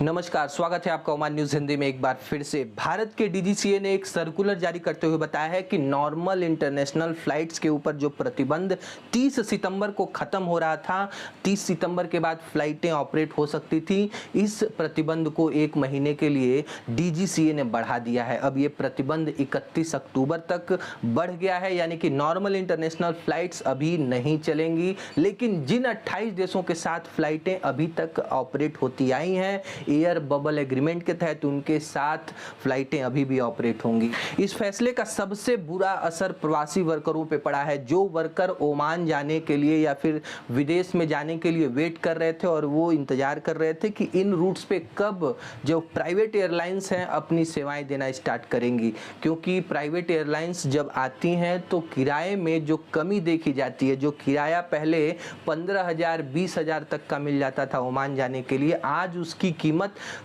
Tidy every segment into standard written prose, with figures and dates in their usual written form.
नमस्कार, स्वागत है आपका ओमान न्यूज़ हिंदी में एक बार फिर से। भारत के डीजीसीए ने एक सर्कुलर जारी करते हुए बताया है कि नॉर्मल इंटरनेशनल फ्लाइट्स के ऊपर जो प्रतिबंध 30 सितंबर को खत्म हो रहा था, 30 सितंबर के बाद फ्लाइटें ऑपरेट हो सकती थी, इस प्रतिबंध को एक महीने के लिए डीजीसीए ने बढ़ा दिया है। अब ये प्रतिबंध 31 अक्टूबर तक बढ़ गया है, यानी कि नॉर्मल इंटरनेशनल फ्लाइट्स अभी नहीं चलेंगी, लेकिन जिन 28 देशों के साथ फ्लाइटें अभी तक ऑपरेट होती आई हैं, एयर बबल एग्रीमेंट के तहत उनके साथ फ्लाइटें अभी भी ऑपरेट होंगी। इस फैसले का सबसे बुरा असर प्रवासी वर्करों पे पड़ा है। जो वर्कर ओमान जाने के लिए या फिर विदेश में जाने के लिए वेट कर रहे थे और वो इंतजार कर रहे थे कि इन रूट्स पे कब जो प्राइवेट एयरलाइंस हैं अपनी सेवाएं देना स्टार्ट करेंगी, क्योंकि प्राइवेट एयरलाइंस जब आती हैं तो किराए में जो कमी देखी जाती है, जो किराया पहले 15,000 20,000 तक का मिल जाता था ओमान जाने के लिए, आज उसकी कीमत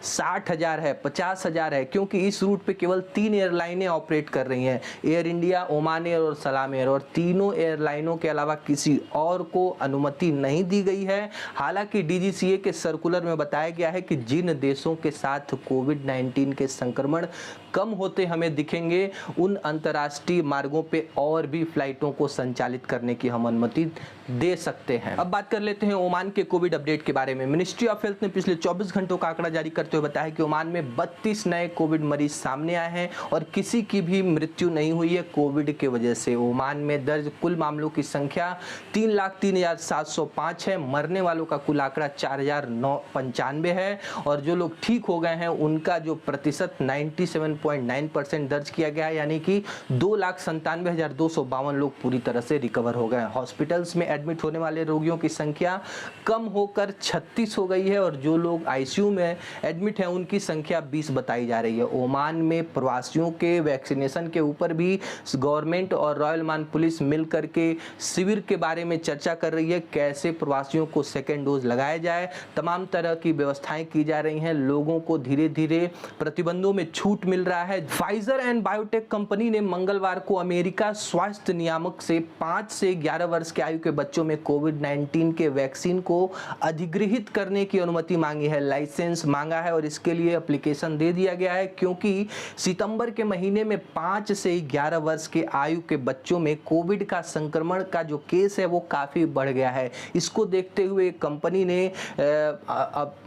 60,000 है, 50,000 है, क्योंकि इस रूट पे केवल 3 एयरलाइनें ऑपरेट कर रही हैं, एयर इंडिया, ओमान एयर और सलाम एयर, और तीनों एयरलाइनों के अलावा किसी और को अनुमति नहीं दी गई है। हालांकि डीजीसीए के सर्कुलर में बताया गया है कि जिन देशों के साथ कोविड-19 के संक्रमण कम होते हमें दिखेंगे, उन अंतर्राष्ट्रीय मार्गों पे और भी फ्लाइटों को संचालित करने की हम अनुमति दे सकते हैं। अब बात कर लेते हैं ओमान के कोविड अपडेट के बारे में। मिनिस्ट्री ऑफ हेल्थ ने पिछले 24 घंटों का आंकड़ा जारी करते हुए बताया कि ओमान में 32 नए कोविड मरीज सामने आए हैं और किसी की भी मृत्यु नहीं हुई है कोविड के वजह से। ओमान में दर्ज कुल मामलों की संख्या 3,03,705 है। मरने वालों का कुल आंकड़ा 4,995 है और जो लोग ठीक हो गए हैं उनका जो प्रतिशत 97.9% दर्ज किया गया है, यानी कि 2,97,252 लोग पूरी तरह से रिकवर हो गए। हॉस्पिटल्स में एडमिट होने वाले रोगियों की संख्या कम होकर 36 हो गई है और जो लोग आईसीयू में एडमिट हैं उनकी संख्या 20 बताई जा रही है। ओमान में प्रवासियों के वैक्सीनेशन के ऊपर भी गवर्नमेंट और रॉयल ओमान पुलिस मिलकर के शिविर के बारे में चर्चा कर रही है, कैसे प्रवासियों को सेकेंड डोज लगाया जाए। तमाम तरह की व्यवस्थाएं की जा रही हैं, लोगों को धीरे धीरे प्रतिबंधों में छूट मिल रहा है। फाइजर एंड बायोटेक कंपनी ने मंगलवार को अमेरिका स्वास्थ्य नियामक से 5 से 11 वर्ष के आयु के बच्चों में कोविड-19 के वैक्सीन को अधिग्रहित करने की अनुमति मांगी है, लाइसेंस मांगा है और इसके लिए एप्लीकेशन दे दिया गया है, क्योंकि सितंबर के महीने में 5 से 11 वर्ष के आयु के बच्चों में कोविड का संक्रमण का जो केस है वो काफी बढ़ गया है। इसको देखते हुए कंपनी ने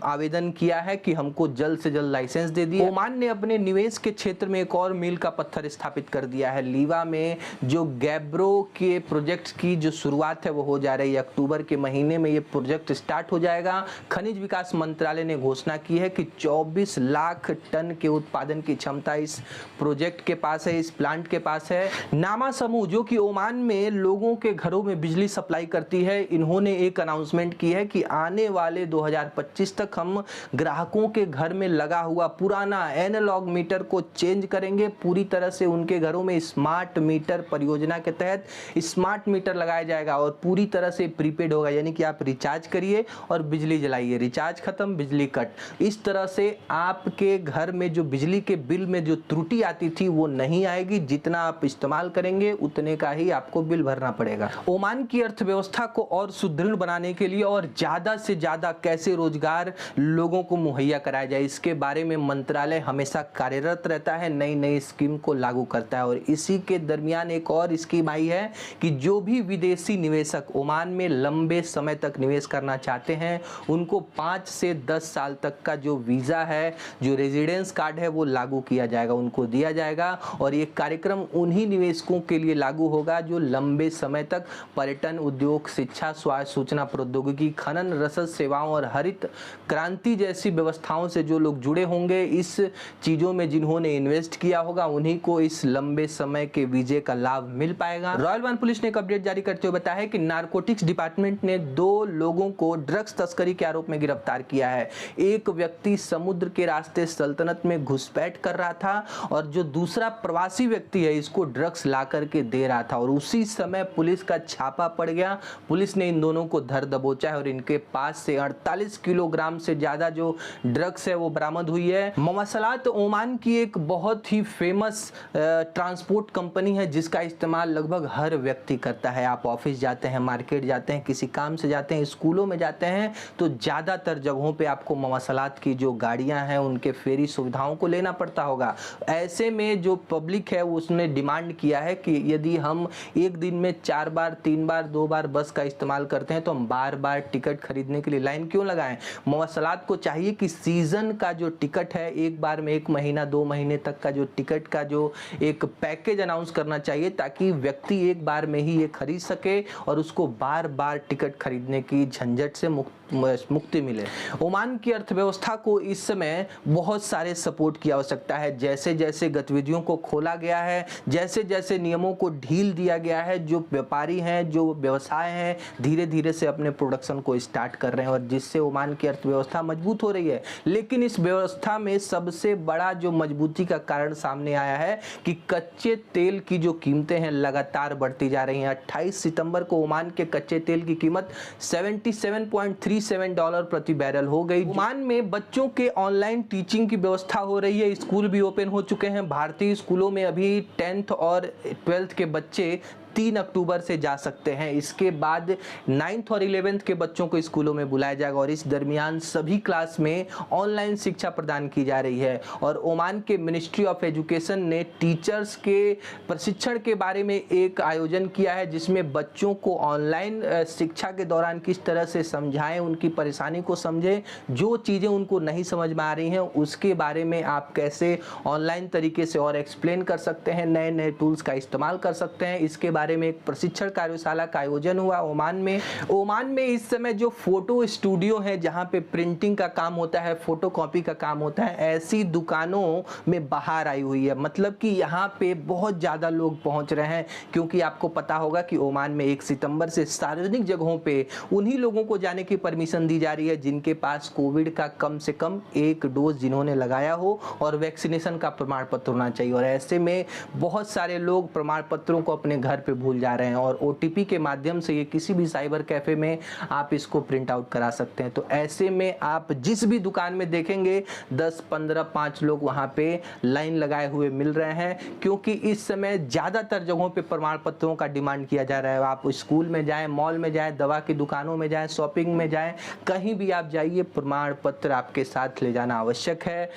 आवेदन किया है कि हमको जल्द से जल्द लाइसेंस दे दिए। ओमान ने अपने निवेश के क्षेत्र में एक और मील का पत्थर स्थापित कर दिया है। लीवा में जो गैब्रो के प्रोजेक्ट की जो शुरुआत है वो हो जा रही है। अक्टूबर के महीने में ये प्रोजेक्ट स्टार्ट हो जाएगा। खनिज विकास मंत्रालय ने घोषणा की है कि 24 लाख टन के उत्पादन की क्षमता इस प्रोजेक्ट के पास है, इस प्लांट के पास है। नामा समूह जो कि ओमान में लोगों के घरों में बिजली सप्लाई करती है, इन्होंने एक अनाउंसमेंट की है कि आने वाले 2025 तक हम ग्राहकों के घर में लगा हुआ पुराना एनालॉग मीटर को चेंज करेंगे। पूरी तरह से उनके घरों में स्मार्ट मीटर परियोजना के तहत स्मार्ट मीटर लगाया जाएगा और पूरी तरह से प्रीपेड होगा, यानी कि आप रिचार्ज करिए और बिजली जलाइए, रिचार्ज खत्म बिजली कट। इस तरह से आपके घर में जो बिजली के बिल में जो त्रुटि आती थी वो नहीं आएगी। जितना आप इस्तेमाल करेंगे उतने का ही आपको बिल भरना पड़ेगा। ओमान की अर्थव्यवस्था को और सुदृढ़ बनाने के लिए और ज्यादा से ज्यादा कैसे रोजगार लोगों को मुहैया कराया जाए, इसके बारे में मंत्रालय हमेशा कार्यरत रहता है, नई नई स्कीम को लागू करता है। और इसी के दरमियान एक और स्कीम आई है कि जो भी विदेशी निवेशक ओमान में लंबे समय तक निवेश करना चाहते हैं उनको 5 से 10 साल तक का जो वीजा है, जो रेजिडेंस कार्ड है वो लागू किया जाएगा, उनको दिया जाएगा। और ये कार्यक्रम उन्हीं निवेशकों के लिए लागू होगा जो लंबे समय तक पर्यटन उद्योग, शिक्षा, स्वास्थ्य, सूचना प्रौद्योगिकी, खनन, रसद सेवाओं और हरित क्रांति जैसी व्यवस्थाओं से जो लोग जुड़े होंगे, इस चीजों में जिन्होंने इन्वेस्ट किया होगा उन्हीं को इस लंबे समय के वीजे का लाभ मिल पाएगा। रॉयल ओमान पुलिस ने एक अपडेट जारी करते हुए बताया कि नारकोटिक्स डिपार्टमेंट ने 2 लोगों को ड्रग्स तस्करी के आरोप में गिरफ्तार किया है। एक व्यक्ति समुद्र के रास्ते सल्तनत में घुसपैठ कर रहा था और जो दूसरा प्रवासी व्यक्ति है इसको ड्रग्स ला करके दे रहा था और उसी समय पुलिस का छापा पड़ गया। पुलिस ने इन दोनों को धर दबोचा है और इनके पास से 48 किलोग्राम से ज्यादा जो ड्रग्स है वो बरामद हुई है। मवासलात ओमान की एक बहुत ही फेमस ट्रांसपोर्ट कंपनी है जिसका इस्तेमाल लगभग हर व्यक्ति करता है। आप ऑफिस जाते हैं, मार्केट जाते हैं, किसी काम से जाते हैं, स्कूलों में जाते हैं तो ज्यादातर जगहों पे आपको मवासलात मवासलात की जो गाड़ियां हैं उनके फेरी सुविधाओं को लेना पड़ता होगा। ऐसे में जो पब्लिक है उसने डिमांड किया है कि यदि हम एक दिन में 4 बार 3 बार 2 बार बस का इस्तेमाल करते हैं तो हम बार बार टिकट खरीदने के लिए लाइन क्यों लगाएं। मवासलात को चाहिए कि सीजन का जो टिकट है एक बार में 1 महीना 2 महीने तक का जो टिकट का जो एक पैकेज अनाउंस करना चाहिए, ताकि व्यक्ति एक बार में ही ये खरीद सके और उसको बार बार टिकट खरीदने की झंझट से मुक्ति मिले। ओमान की अर्थव्यवस्था को इस समय बहुत सारे सपोर्ट की आवश्यकता है। जैसे जैसे गतिविधियों को खोला गया है, जैसे जैसे नियमों को ढील दिया गया है, जो व्यापारी हैं, जो व्यवसाय हैं, धीरे धीरे से अपने प्रोडक्शन को स्टार्ट कर रहे हैं और जिससे ओमान की अर्थव्यवस्था मजबूत हो रही है। लेकिन इस व्यवस्था में सबसे बड़ा जो मजबूती का कारण सामने आया है कि कच्चे तेल की जो कीमतें हैं लगातार बढ़ती जा रही हैं। 28 सितंबर को ओमान के कच्चे तेल की कीमत $77.37 प्रति बैरल हो गई। ओमान में बच्चों के ऑनलाइन टीचिंग की व्यवस्था हो रही है, स्कूल भी ओपन हो चुके हैं। भारतीय स्कूलों में अभी 10th और 12th के बच्चे 3 अक्टूबर से जा सकते हैं। इसके बाद 9th और 11th के बच्चों को स्कूलों में बुलाया जाएगा और इस दरमियान सभी क्लास में ऑनलाइन शिक्षा प्रदान की जा रही है। और ओमान के मिनिस्ट्री ऑफ एजुकेशन ने टीचर्स के प्रशिक्षण के बारे में एक आयोजन किया है, जिसमें बच्चों को ऑनलाइन शिक्षा के दौरान किस तरह से समझाएं, उनकी परेशानी को समझें, जो चीज़ें उनको नहीं समझ में आ रही हैं उसके बारे में आप कैसे ऑनलाइन तरीके से और एक्सप्लेन कर सकते हैं, नए नए टूल्स का इस्तेमाल कर सकते हैं, इसके बारे में एक प्रशिक्षण कार्यशाला का आयोजन हुआ ओमान में। ओमान में इस समय जो फोटो स्टूडियो है, जहां पे प्रिंटिंग का काम होता है, फोटोकॉपी का काम होता है, ऐसी दुकानों में बाहर आई हुई है। मतलब कि यहाँ पे बहुत ज़्यादा लोग पहुँच रहे हैं, क्योंकि आपको पता होगा कि ओमान में 1 सितंबर से सार्वजनिक जगहों पे उन्हीं लोगों को जाने की परमिशन दी जा रही है जिनके पास कोविड का कम से कम 1 डोज जिन्होंने लगाया हो और वैक्सीनेशन का प्रमाण पत्र होना चाहिए। और ऐसे में बहुत सारे लोग प्रमाण पत्रों को अपने घर पे भूल जा रहे हैं और OTP के माध्यम से ये किसी भी साइबर कैफे में आप इसको प्रिंट आउट करा सकते हैं। तो ऐसे में आप जिस भी दुकान में देखेंगे 10, 15, 5 लोग वहाँ पे लाइन लगाए हुए मिल रहे हैं, क्योंकि इस समय ज़्यादातर जगहों पे प्रमाण पत्रों का डिमांड किया जा रहा है। आप स्कूल में जाएं, मॉल में जाएं, दवा की दुकानों में जाएं, शॉपिंग में जाएं, कहीं भी आप जाइए प्रमाण पत्र आपके साथ ले जाना आवश्यक है।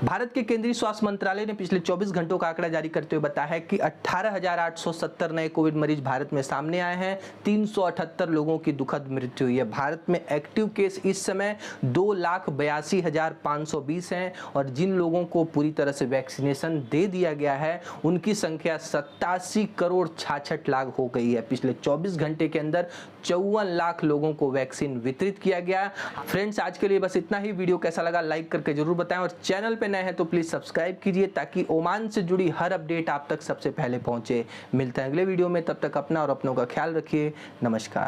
भारत के केंद्रीय स्वास्थ्य मंत्रालय ने पिछले 24 घंटों का आंकड़ा जारी करते हुए बताया है कि 18,870 नए कोविड मरीज भारत में सामने आए हैं। 378 लोगों की दुखद मृत्यु हुई है। भारत में एक्टिव केस इस समय 2,82,520 हैं और जिन लोगों को पूरी तरह से वैक्सीनेशन दे दिया गया है उनकी संख्या 87 करोड़ 66 लाख हो गई है। पिछले 24 घंटे के अंदर 54 लाख लोगों को वैक्सीन वितरित किया गया। फ्रेंड्स, आज के लिए बस इतना ही। वीडियो कैसा लगा लाइक करके जरूर बताएं और चैनल पे नए हैं तो प्लीज सब्सक्राइब कीजिए, ताकि ओमान से जुड़ी हर अपडेट आप तक सबसे पहले पहुंचे। मिलते हैं अगले वीडियो में, तब तक अपना और अपनों का ख्याल रखिए। नमस्कार।